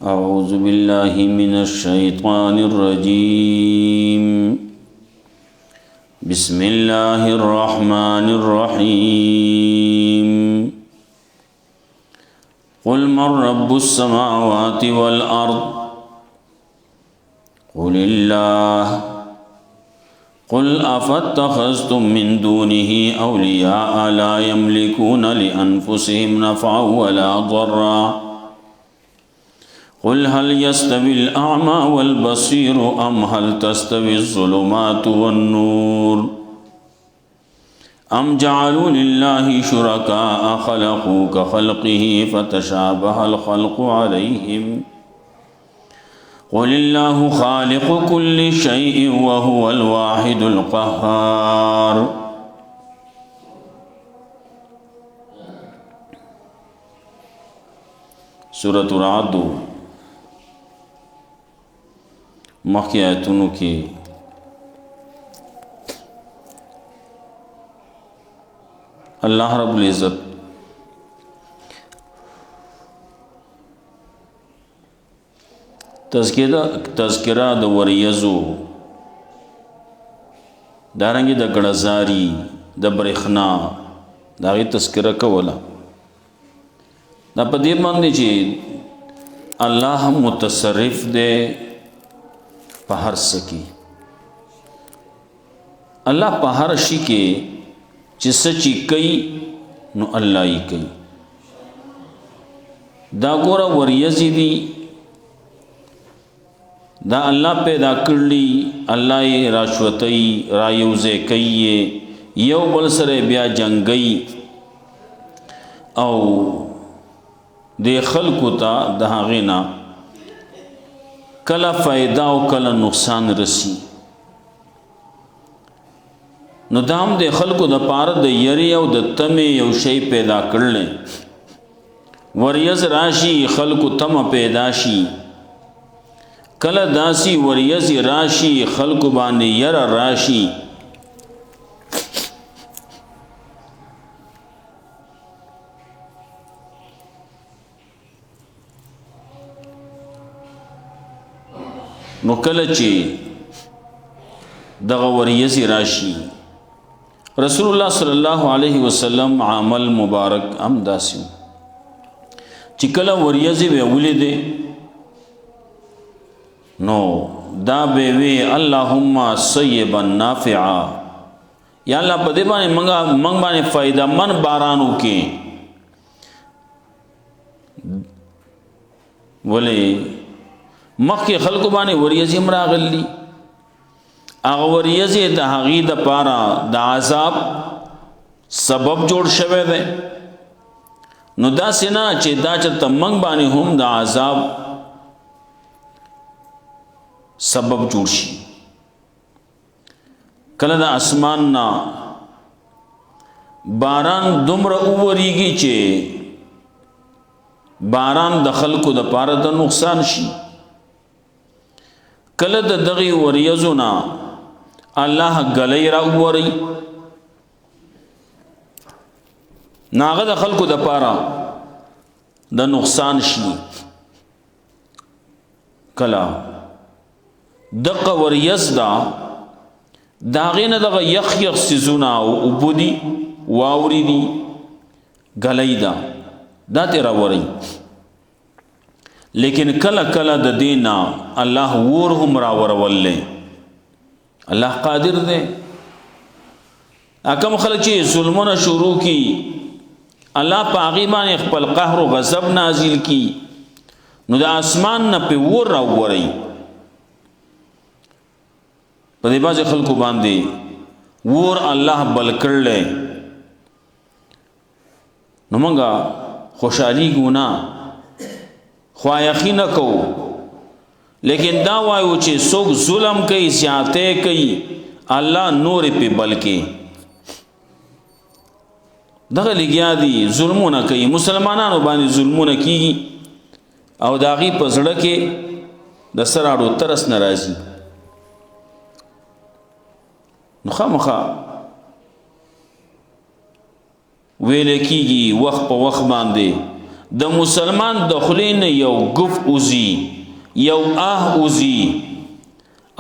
أعوذ بالله من الشيطان الرجيم بسم الله الرحمن الرحيم قل من رب السماوات والأرض قل الله قل أفاتخذتم من دونه أولياء لا يملكون لأنفسهم نفعا ولا ضرا قل هل يستوي الأعمى والبصير أم هل تستوي الظلمات والنور أم جعلوا لله شركاء خلقوا كخلقه فتشابه الخلق عليهم قل الله خالق كل شيء وهو الواحد القهار سورة الرعد مخی آیتونو کی اللہ رب العزت تذکرہ د وریزو دارنگی د گڑزاری د برخنا داغی تذکرہ کولا دا پا دیر ماندی چی اللہ متصرف دے پا ہر سکی اللہ پا ہر شی کے چی سچی کئی نو اللہ ہی کئی دا گورا وریزی دی دا اللہ پیدا کرلی اللہ راشوتی رایوزے کئیے یو بل سر بیا جنگئی او دے خلقو تا دہا غینا کلا فائدہ و کلا نقصان رسی نو دام دے خلقو دا پارد دا یری او دا تمی یو شئی پیدا کرلیں وریز راشی خلقو تم پیداشی کلا داسی وریز راشی خلقو باندے یر راشی نو کله چې دغه وریزی راشي رسول الله صلی الله علیه وسلم عمل مبارک هم داسیو چې کله وریزی به ولیدې نو دا به وی اللهم صیبا نافعا یا الله په دې باندې منګ باندې فائدہ من باران وکي ولې مخی خلق باندې وریزی مراغلی اغه وریزی د هغې دپاره د عذاب سبب جوړ شوی دی نو داسې نه چې دا چېرته موږ باندې هم د عذاب سبب جوړ شي کله د اسمان نه باران دومره ووریږي چې باران د خلقو دپاره د نقصان شي کله د دغی وریزونا الله گلی را وری ناغه د خلقو د پارا د نقصان شي کلا دغه وریز دا داغینه دغه یخ سیزونا او وبودي واوري دي گلی دا تیرا وری لیکن کلا کلا د دینا اللہ وور هم را ورولے اللہ قادر دے اکم خلق چی ظلمون شروع کی اللہ پا عقیبان اخپل قهر و غضب نازل کی نو دا آسمان نا پی وور را وری پا دی باز خلقو باندے وور اللہ بل کرلے نو منگا خوشحالی گونا خواهی نکو لیکن دا وایو چې څوک ظلم کوي زیاته کوي الله نور په بلکې دغه لګیا دي ظلمونه کوي مسلمانانو باندې ظلمونه کیږي او داغي په زړه کې د سراړو ترس ناراضي نو خامخا ویل کیږي وخت په وخت باندې د مسلمان د خولې نه یو ګف اوزي یو اوزي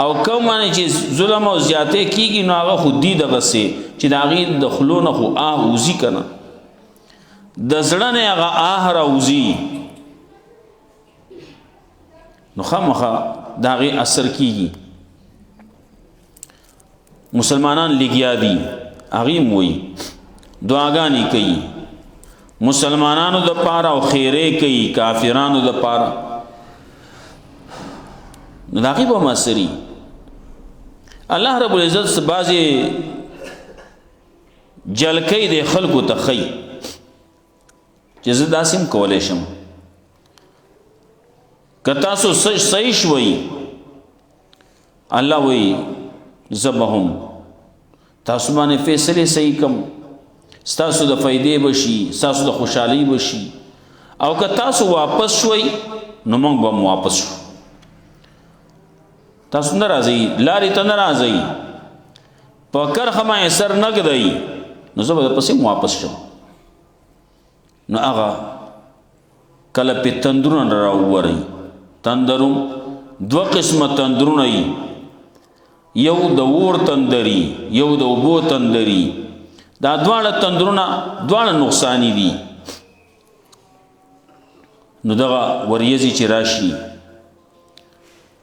او کوم باندې چې ظلم او زیاته کیږي نو هغه خو دی دغه سي چې د هغې د خلو نه خو اوزي که نه د زړه نه هغه راوځي نو خامخا د هغې اثر کیږي مسلمانان لګیا دي هغې م وایي دعاګانې کوي مسلمانانو د پاره او خیرې کوي کافرانو د پاره نو د هغې به هم اثري الله رب العزت بعضې جلکۍ د خلکو ته ښي چې زه داسې هم کولی شم که تاسو صحیح شوئ الله وایي زه به هم تاسو باندې فیصلې صحیح کم ستاسو د فایدې بشي ستاسو د خوشحالۍ بشي او که تاسو واپس شوئ نو موږ به هم واپس شو تاسو نه راځئ لارې ته نه راځئ په کرخه باندې سر نه ږدئ نو زه به درپسې هم واپس شم نو هغه کله پې تندرونه راوورئ تندرم دوه قسمه تندرونه یي یو د اور تندري یو د اوبو تندري دا دواړه تندرونه دواړه نقصانی دي نو دغه وریځې چې راشي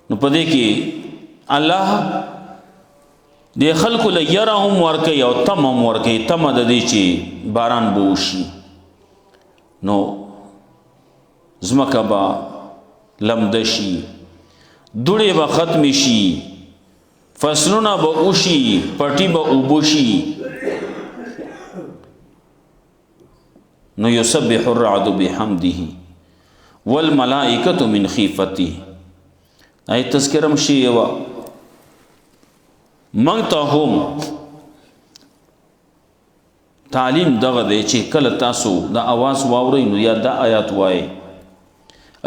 نو په دې کې الله د خلکو له یره هم ورکوي او تم هم ورکوي تمه د دې چې باران به وشي نو ځمکه به لمده شي دوړې به ختمې شي فصلونه به وشي پټي به اوبه شي نو یسبح الرعد بحمده والملائکة من خیفته ای تذکرم شي یوه موږ ته هم تعلیم دغه دی چې کله تاسو د اواز واورئ نو یا دا آیات وایئ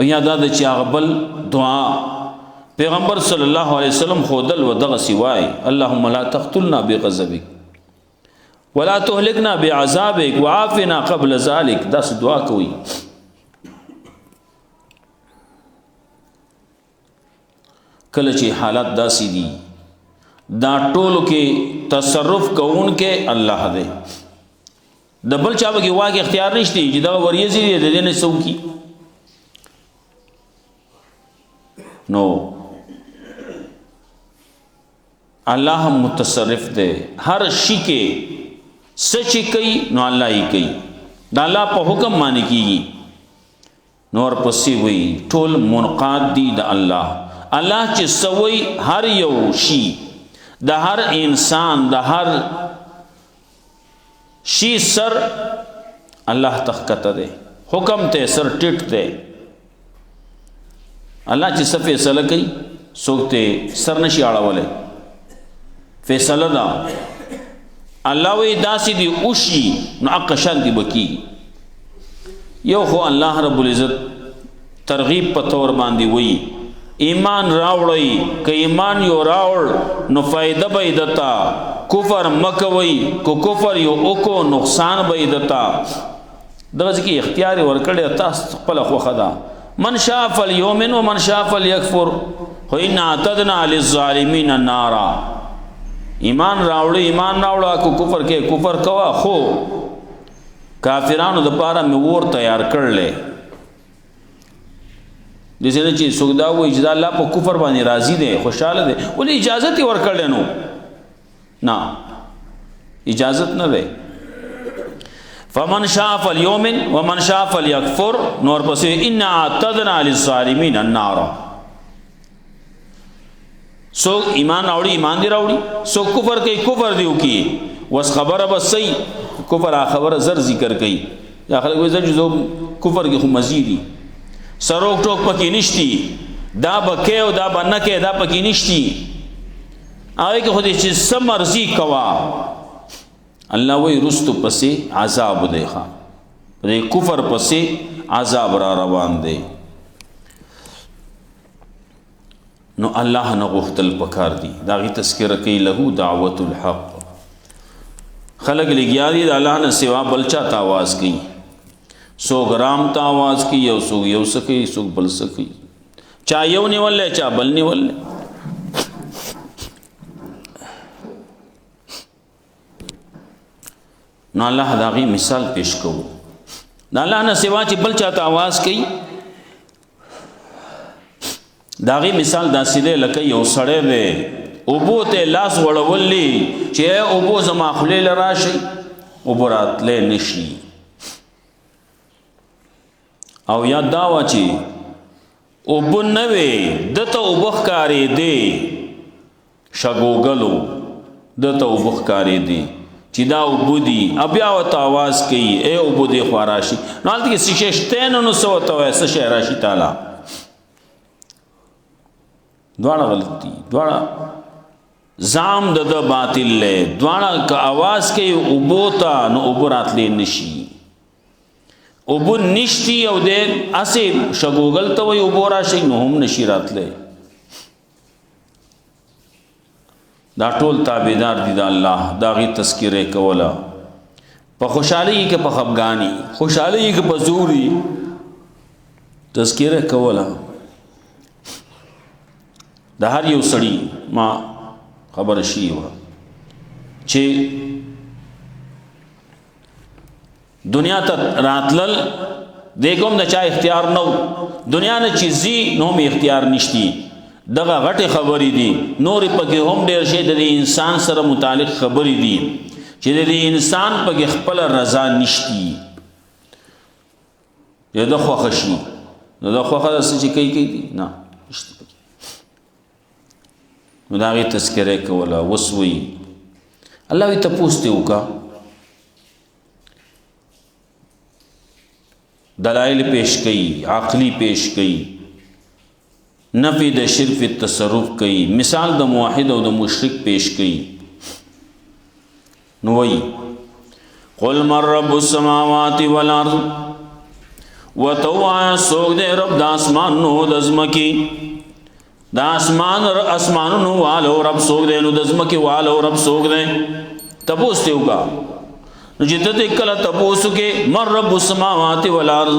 او یا دا د چې هغه بل دعا پیغمبر صلی الله علیه وسلم خودل و دغسی وای اللهم لا تقتلنا بغضبک ولا تهلكنا بعذابک وعافنا قبل ذلك دا دعا کوي کله چې حالات داسې دي دا ټولو کې تصرف کوونکی الله دی د بل چا به کې واګ اختیار نشته چې دغه وریځې دی د دې نه څوکي نو الله متصرف دی هر شي کې سچ کوي نو الله یې کوي دا الله په حکم باندې کیږي نور پسې وي ټول منقاد دي د الله الله چې سوي هر یو شي د هر انسان د هر شي سر الله تخکته دی حکم ته سر ټیټ دی الله چې څه فیصله کوي څوک ته سر نشي اړولی فیصله ده الله وی داسې دی اوشي نو حق شانتی بکی یو خو الله رب العزت ترغیب په تور باندې وی ایمان راوړی که ایمان یو راوړ نو فائدہ به دتا کفر مکوي کو کفر یو اوکو نقصان به دتا دغه ځکه اختیار ورکړی تاسو خپل خوخه ده من شاء فليؤمن ومن شاء فليكفر وإن اعتدنا للظالمين نارا ایمان راوړه کو کفر کې کفر کوا خو کافرانو د پاره مې ور تیار کړلې د څه چې سودا وې چې الله په کفر باندې راضي دي خوشاله دي ولې اجازه تی ور کړل نو نه اجازه نه ده فمن شاء فليؤمن ومن شاء فليكفر نور پسې ان اعتدنا للظالمين النار سو ایمان راوړي ایمان دی راوړي سو کفر کوي کفر دیو کی وس خبره بس صحیح کفر خبره زر ذکر کوي یا خلک وایي چې کفر کې خو مزيدي سروک ټوک پکې نشتی دا بکې او دا بنکه دا پکې نشتی هغه کې خو دې چې سم مرضی کوا الله وی رستو پسې عذاب دی ښا دې کفر پسې عذاب را روان دی نو الله نه غختل پکار دی دا غي تذکرہ کوي له دعوت الحق خلق لګیا دي الله نه سوا بل چا ته आवाज کوي څوک رام ته आवाज کوي او څوک یو څه کوي څوک بل څه کوي چا یو نیولې چا بل نیولې نو الله دا غي مثال پیش کوو دا الله نه سوا چې بل چاته आवाज کوي دا غي مثال دا سیده لکه یو سړی دی اوبو ته لاس وړولې چې اوبو زما خولې لراشي اوبو راتلې نشي او یا دا و چې اوبو نوې دته اوبو ښکارې دی شګوګلو دته اوبو ښکارې دی چې دا اوبو دي بیا ورته آواز کوي ای اوبو دې خوا راشي نو هلته کې څه شی شته نو څه ورته وایي څه شی راشي تعالی دواړه غلط دي دواړه زام د باطل له دواړه که आवाज کوي اوبو ته نو اوبو راتلې نشي اوبو نشتی او دې اسې شګوګل ته وایي اوبو راشي نو هم نشي راتلې دا ټول تابعدار دي د الله دا غي تذکره کوله په خوشحالي کې په خفګانی خوشحالي کې په زوري تذکره کوله د هر یو سړی ما خبر شي و چې دنیا ته راتلل دګوم د چا اختیار نو دنیا نه چیزي نو می اختیار نشتی دغه غټه خبرې دي نور پکې هم ډېر شي د انسان سره متعلق خبرې دي چې د انسان پکې خپل رضا نشتی یو د خوښ شي نو د خوښ څه کوي نه نشتی نو دا غي تذکره کوله وسوي الله وي تپوسته وکا دلائل پیش کړي عقلی پیش کړي نفی د شرک فی التصرف کړي مثال د موحد او د مشرک پیش کړي نو وی قل من رب السماوات والارض وتوعى سوق دے رب د اسمان نو د ازمکی دا اسمانونو والو رب سوق دے نو د ازمکی والو رب سوق دے تپوسته وکا نو چې ته کله تپوسو کې من رب السماوات والارض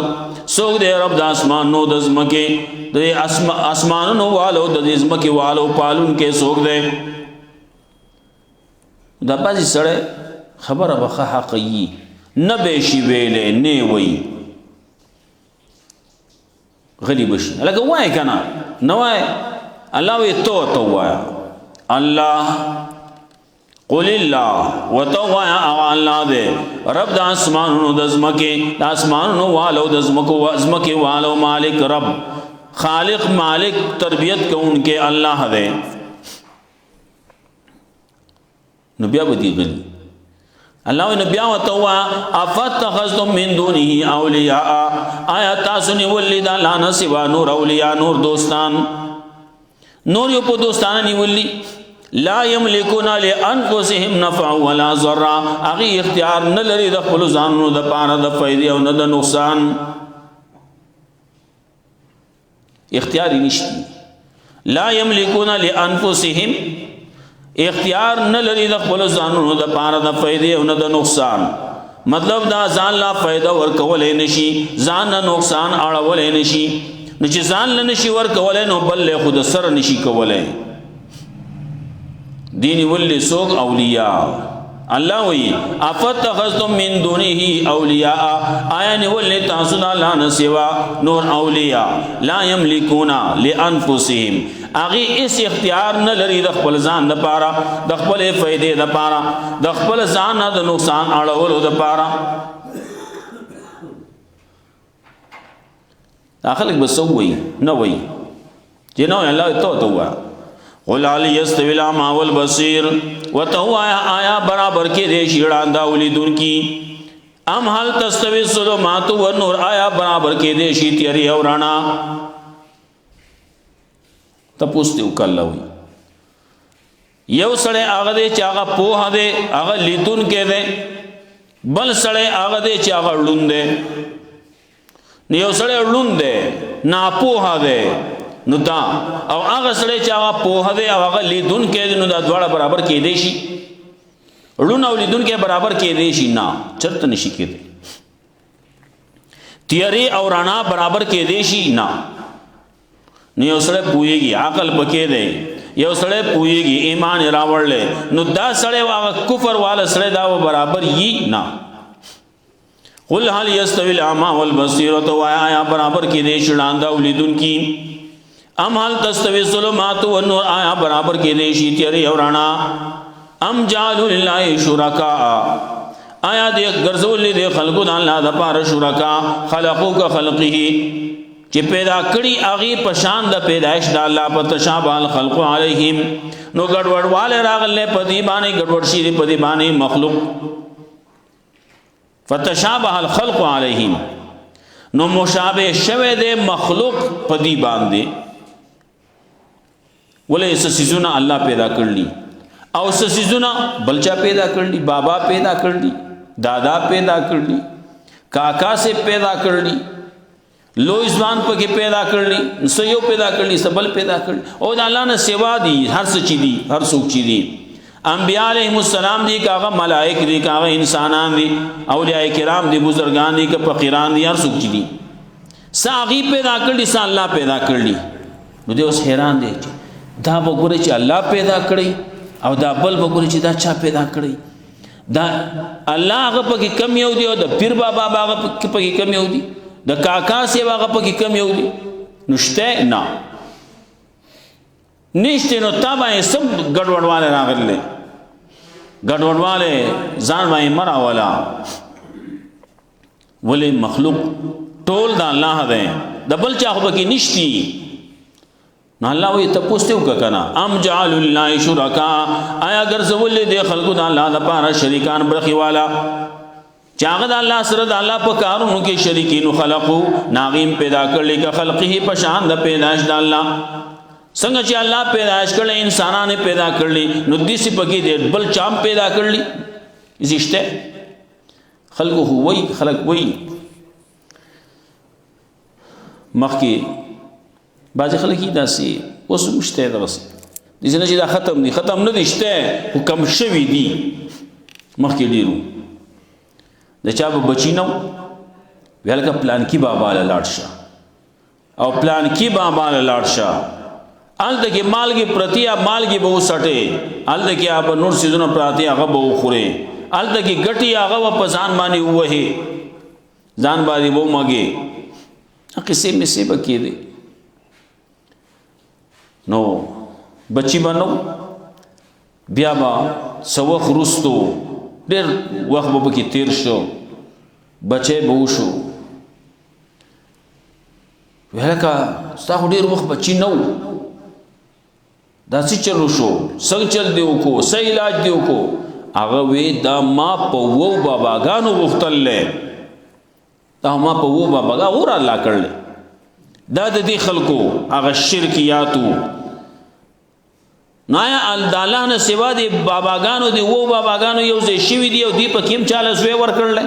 سوق دے رب د اسمان نو د ازمکی د اسمانونو والو د ازمکی والو پالون کې سوق دے دا بازي سره خبره بخه حقيقي نه به شي ویلې نه وای غلی بشي لکه وای کنه نو وای الله وی تو وای الله قل الله وتویا الله دې رب د اسمانونو د ازمکه د اسمانونو والو د ازمکه والو مالک رب خالق مالک تربیت کوونکې الله دې نو بیا بدی غلی الله نبي وتوا افتخذتم من دونه اولیاء آیا تاسو نیولې دا لانا سوا نور اولیاء نور دوستان نور یو په دوستان نیولې لا یملکون لانفسهم نفع ولا ضر اغي اختیار نه لري د خپل ځانونو د پاره د فائدې او نه د نقصان اختیار نشته لا یملکون لانفسهم اختیار نه لري د خپل ځانونو د پاره د فائدې او نه د نقصان مطلب دا ځان لا فائدہ ورکولې نشي ځان نه نقصان اړولې نشي نو چې ځان له نشي ورکولې نو بل له خود سره نشي کولای دینی ول سوق اولیاء الله وی افتخذتم من دونه اولیاء آیا ول تاسو لا نه سوا نور اولیاء لا یملکون لانفسهم اغي اس اختیار نه لري د خپل ځان د پاره د خپل فائدې د پاره د خپل ځان نه د نقصان اړولو د پاره اخلك بسوي نه وي جنو الله تو قل علی یستوی الاعمی والبصیر وتو آیا برابر کې دې شیړاندا ولیدون کی ام هل تستوی الظلمات والنور آیا برابر کې دې شی تیری او رانا تپوستو کله وي یو سړی هغه دې چې هغه په هده هغه لیدون کې دې بل سړی هغه دې چې هغه لوند دې یو سړی لوند دې نا په هده نو دا او هغه سړی چې هغه په هده هغه لیدون کې نو دا دواړه برابر کې دي شي لون او لیدون کې برابر کې دي شي نه چرته نشي کېدی تیری او رڼا برابر کې دی شي نه یو سړی پوهېږي عقل پکې دی یو سړی پوهېږي ایمان یې راوړلی نو دا سړی هغه کفر والا سړی دا برابر یي نه قل هل یستوی الاعمی والبصیر ته وایه آیا برابر کې دی شي ړانده او لیدونکي ام هل تستوی الظلمات والنور آیا برابر کې دی شي تیری او رڼا ام جعلوا لله شرکاء آیا دې ګرځولې دې خلقو د الله د پاره شرکا خلقو کا خلقه چې پیدا کړي هغه پشان د پیدائش د الله په تشابه الخلق علیهم نو ګډوډواله راغله په دې باندې ګډوډ شي په دې باندې مخلوق فتشابه الخلق علیهم نو مشابه شوه د مخلوق په دې باندې ولې سسیزونه الله پیدا کړلی او سسیزونه بلچا پیدا کړلی بابا پیدا کړلی دادا پیدا کړلی کاکا سے پیدا کړلی لوی ځوان پکې پیدا کړلی سيو پیدا کړلی سبل پیدا کړلی او د الله نه سوا دي هر څه چي دي هر څوک چي دي انبیاء علیهم السلام دي کاغه ملائک دي کاغه انسانان دي اولیاء کرام دي بزرگان دي که فقیران دي هر څوک چي دي ساغي پیدا کړلی سا الله پیدا کړلی نو دې اوس حیران دي دا وګوره چې الله پیدا کړی او دا بل وګوره چې دا چا پیدا کړی دا الله هغه پکې کم یو دی او د پیر بابا هغه پکې کم یو دی د کاکا سی هغه پکې کم یو دی نشته نه نشته نو تابع سب ګډوډواله راغله ګډوډواله ځان وای مرا والا ولې مخلوق ټول د الله دی د بل چا خو پکې نشتی نو الله وی تپوستیو کنا ام جعل الله شرکا آیا ګرځول دي خلقو د الله لپاره شریکان برخي والا چاغه د الله سره د الله په کارونو کې شریکین خلقو ناغیم پیدا کړل ک خلقه په شان د پیدائش د الله څنګه چې الله پیدائش کړل انسانانه پیدا کړل نو دې سي پکې دې بل چام پیدا کړل زیشته خلقو وی خلق وی مخکې بعض خلک داسې اوس مشته درسه دي چې دا ختم دي ختم نه دي شته حکم شوی دي مخکې ډیرو د چا به بچی نو ویلکه پلان کی بابا لاړ شه او پلان کی بابا لاړ شه ال دغه مالګي پرتیا مالګي به وسټه ال دغه اب نور سيزونه پراتیا هغه به خوره ال دغه ګټي هغه په ځان باندې وه ځان باندې وو مګي قصې مې سي بکې دي نو بچی بنو بیا با سو خرستو ډېر وخت به کې تیر شو بچي به وشو ولکه ستاسو ډېر وخت بچی نو دا څه چلو شو څنګه چل دیو کو څه علاج دیو کو هغه وی دا ما په وو باباګانو وختلې دا ما په وو باباګا اور الله کړل دا د دې خلکو هغه شرکیاتو نایا الله نه سوا دي باباګانو دي وو باباګانو یو ځای شوی دی او دی په کیم چاله زوی ور کړل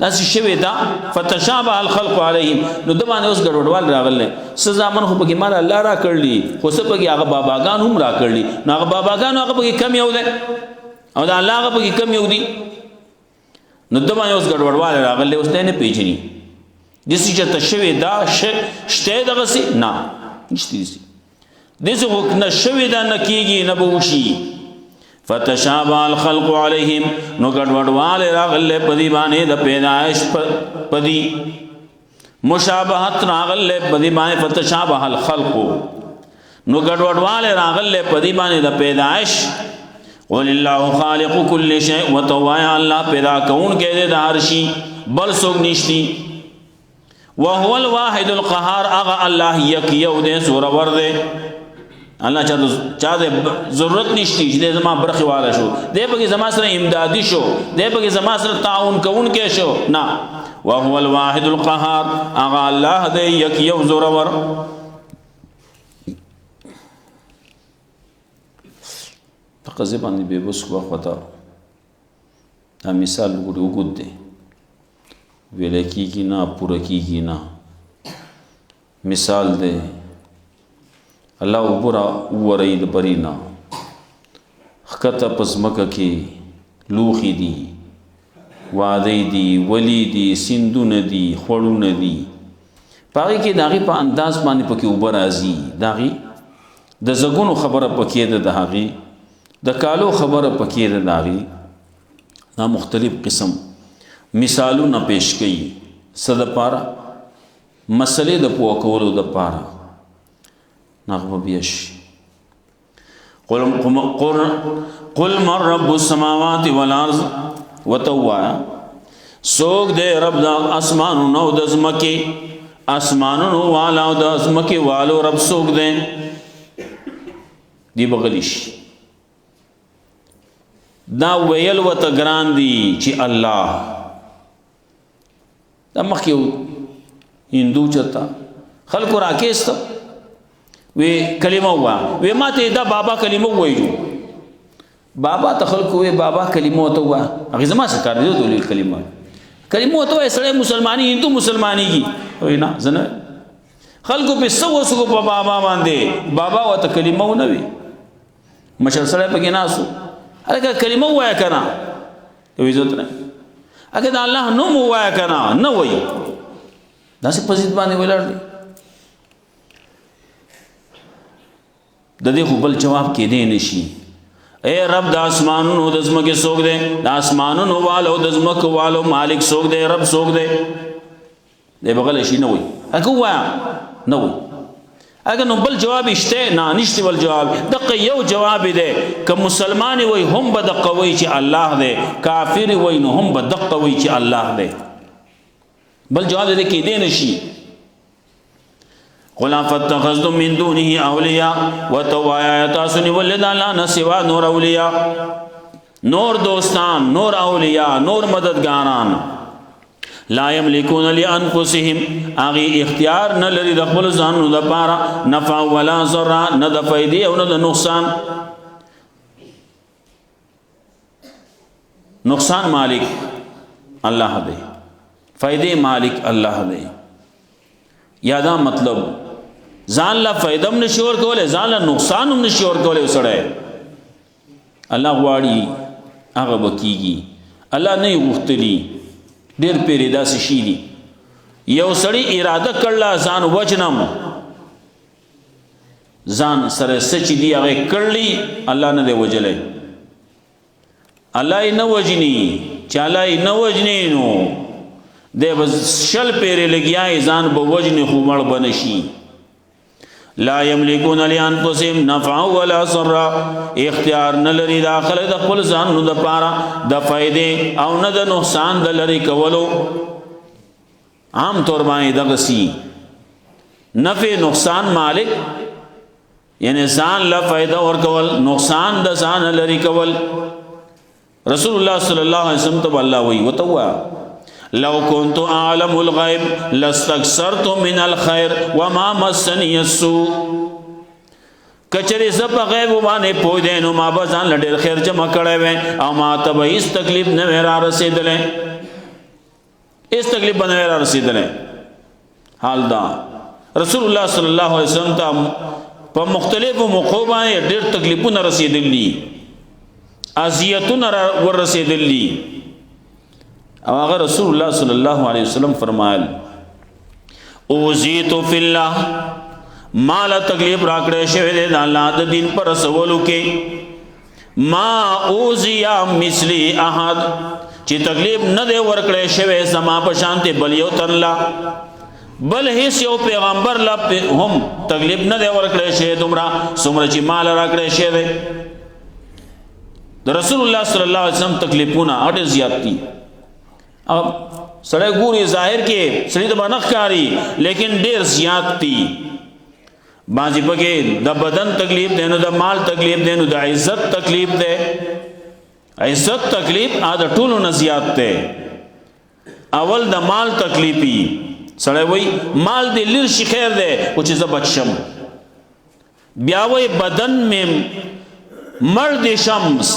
دا څه شوی دا فتشابه الخلق علیهم نو د باندې اوس ګډوډوال راغله سزا من خو په کې مال الله را کړلی خو څه په کې هغه باباګان هم را کړلی نو هغه باباګانو هغه په کې کم یو ده او دا الله هغه په کې کم یو دي نو د باندې اوس ګډوډوال راغله اوس نه پیژني دسی چې تشوي دا شته دغه سي نه نشته دي دسی خو نشوي دا نکیږي نه بوشي فتشابه الخلق عليهم نو ګډوډوال راغله پدی باندې د پیدائش پدی مشابهت راغله پدی باندې فتشابه الخلق نو ګډوډوال راغله پدی باندې د پیدائش قل الله خالق كل شيء وتوايا الله پیدا کون کې د هر شي بل څوک نشتی وهو الواحد القهار اغا الله یک یو دې سور ور دې الله چا دې ضرورت نشتی چې زما برخه والا شو دې په زما سره امدادي شو دې په زما سره تعاون کوون کې شو نه وهو الواحد القهار اغا الله دې یک یو زور ور تقزب باندې به بس وخته دا مثال وګورئ دی ویل کیږي نه پوره کیږي نه مثال دی الله وګورا ورید برینا خکته پزمکه کې لوخي دي وادی دی ولی دی سندونه دی خوړونه دي پاغي کې داغي په انداز باندې پکې اوبه راځي داغي د زګونو خبره پکې ده داغي د کالو خبره پکې ده داغي دا مختلف قسم مثالونه پیش کړي صد پارا مسلې د پوه کولو د پارا نغمه بیش قل من رب السماوات والارض وتوا سوک دے رب دا اسمانونو د زمکه اسمانونو والا او د زمکه والو رب سوک دے دی بغلیش دا ویل و تگران دی چی اللہ دا مخیو هندو چتا خلقو راکیستا وی کلمه ہوا وی ما تی دا بابا کلمه ہوئی جو بابا تخلقو وی بابا کلمه ہوتا ہوا اگه زمان سکار دیو دولی کلمه کلمه ہوتا ہوا سڑے مسلمانی هندو مسلمانی کی وی نا زنه خلقو پی سو سکو پا بابا باندے بابا ہوتا کلمه ہو نوی مشر سڑے پا گناسو اگر کلمه ہوا کنا وی زوت نه اگر دا اللہ نوم ہوا کنا نو وی دا سی پزید باندې ولر دی د دې خو بل جواب کې دی نشي اے رب د اسمانونو د زمکه سوګ دے د اسمانونو والو د زمکه والو مالک سوګ دے رب سوګ دے دې بغل شي نه وي اګه وا نه وي اگر نو بل جواب اشته نه نشته بل جواب دغه یو جواب دی ک مسلمان وي هم بدقه وي چې الله دی کافر وي نو هم بدقه وي چې الله دی بل جواب دې کې دی نشي قل فتخذتم من دونه اولیاء وتوایا تاسنی ولد الله نه سوا نور اولیاء نور دوستان نور اولیاء نور مددگاران لا یملکون لانفسهم اغي اختیار نه لري د خپل ځانونو لپاره نفع ولا ضر نه د فائدې او نه د نقصان مالک الله دی فائدې مالک الله دی یادا مطلب ځان لا فائدم نشور کوله ځان لا نقصان هم نشور کوله وسړی الله غواړي هغه بکیږي الله نه غوښتلی ډیر پیری داسې شي دي یو سړی اراده کړلا ځان وجنم ځان سره سچ دی هغه کړلی الله نه دی وجلې الله یې نه وجني چاله یې نه وجني نو د بس شل پیری لګیای ځان به وجني خو مړ بنشي لا یملکون لانفسهم نفع ولا ضر اختیار نه لري داخله د خپل ځان نو د پاره د فائدې او نه د نقصان د لري کولو عام طور باندې دغه سی نفع نقصان مالک یعنی ځان له فائدہ ور کول نقصان د ځان لري کول رسول الله صلی الله علیه وسلم ته الله وی وتوا لو كنت اعلم الغيب لاستكثرت من الخير وما مسني السوء کچری زب غیب باندې پوه دین نو ما به ځان لډر خیر جمع کړی و او ما ته به هیڅ تکلیف نه را رسیدلې هیڅ تکلیف نه را رسیدلې حال دا رسول الله صلی الله علیه وسلم ته په مختلفو موقعو باندې ډېر تکلیفونه رسیدلې اذیتونه ور رسیدلې او هغه رسول الله صلی الله علیه وسلم فرمایل اوذیت فی الله مال تکلیف راکړې شوی د الله د دین پر سوالو کې ما اوذیا مثلی احد چې تکلیف نه دی ورکړې شوی زما په شانته بل یو تنلا بل هیڅ یو پیغمبر لا هم تکلیف نه دی ورکړې شوی دومره څومره چې مال راکړې شوی د رسول الله صلی الله علیه وسلم تکلیفونه اډ زیات دي اب سړی ګوري ظاهر کې سړی ته باندې ښکاری لیکن ډیر زیات دي باندې پکې د بدن تکلیف دی نو د مال تکلیف دی نو د عزت تکلیف دی عزت تکلیف د ټولو نه زیات دی اول د مال تکلیفي سړی وای مال دی لیر شي خیر دی او چې زه بچم بیا وای بدن مې مرد شمس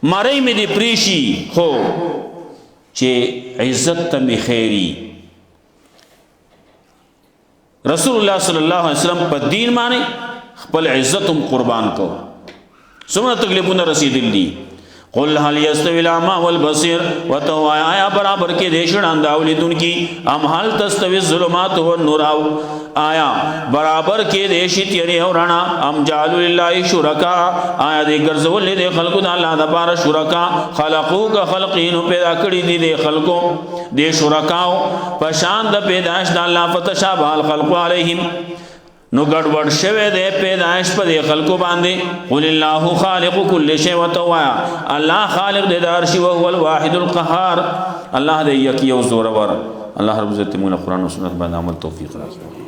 مړی مې دی پریشي خو چې عزت ته می خیری رسول الله صلی الله علیه وسلم په دین باندې خپل عزت هم قربان کو څومره تکلیفونه رسیدلی قل هل يستوي الاعمى والبصير وتو آیا برابر کې دې شړاند اولیدون کی ام هل تستوي الظلمات والنور آیا برابر کې دې شي تیرې او رڼا ام جعلوا لله شرکا آیا دې ګرځول دې خلقو د الله د بار شرکا خلقوک خلقین پیدا کړی دې خلقو دې شرکاو پشان د پیدائش د الله فتشابه الخلق علیهم نو ګډوډ شوه دې پیدائش په خلقو باندې قل الله خالق كل شيء وتوایا الله خالق دې دار شي او هو الواحد القهار الله دې یکی او زور ور الله رب عزت موږ قرآن او سنت باندې عمل توفیق راکړي